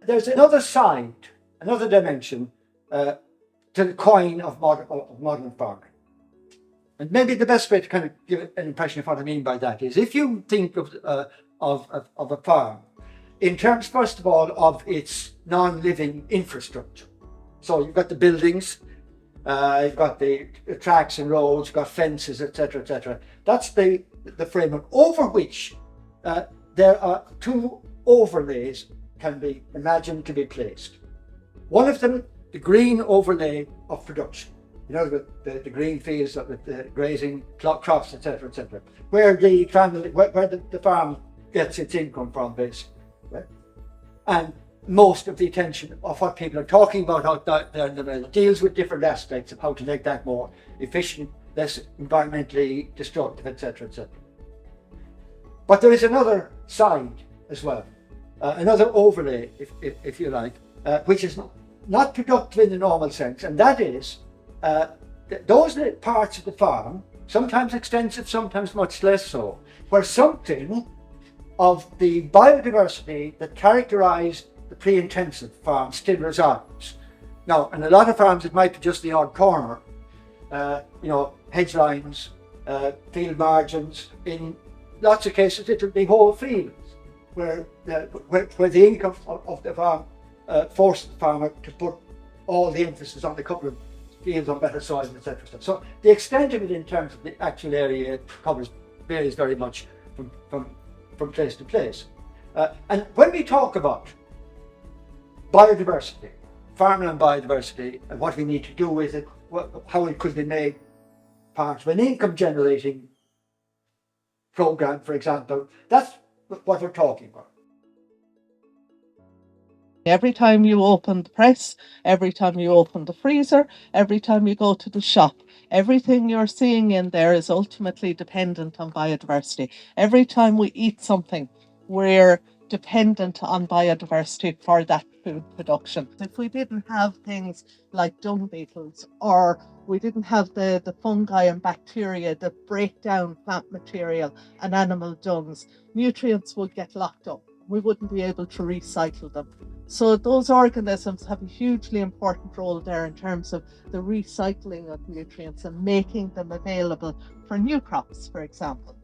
There's another side, another dimension to the coin of modern farming. And maybe the best way to kind of give an impression of what I mean by that is, if you think of a farm in terms, first of all, of its non-living infrastructure. So you've got the buildings, you've got the tracks and roads, you've got fences, etc., etc. That's the framework over which there are two overlays can be imagined to be placed. One of them, the green overlay of production. You know, the green fields with the grazing crops, etc., etc., where the family, where the farm gets its income from, basically. Right? And most of the attention of what people are talking about out there in the middle deals with different aspects of how to make that more efficient, less environmentally destructive, etc., etc. But there is another side as well, another overlay, if you like, which is not productive in the normal sense, and that is those parts of the farm, sometimes extensive, sometimes much less so, where something of the biodiversity that characterised the pre-intensive farm still resides. Now, in a lot of farms, it might be just the odd corner, hedge lines, field margins. In lots of cases, it'll be whole fields where the income of the farm forced the farmer to put all the emphasis on a couple of fields on better soil, etc. So the extent of it in terms of the actual area it covers varies very much from place to place. And when we talk about biodiversity, farmland biodiversity, and what we need to do with it, how it could be made part of an income generating program, for example, that's what we're talking about. Every time you open the press, every time you open the freezer, every time you go to the shop, everything you're seeing in there is ultimately dependent on biodiversity. Every time we eat something, we're dependent on biodiversity for that food production. If we didn't have things like dung beetles, or we didn't have the fungi and bacteria that break down plant material and animal dungs, nutrients would get locked up. We wouldn't be able to recycle them. So those organisms have a hugely important role there in terms of the recycling of nutrients and making them available for new crops, for example.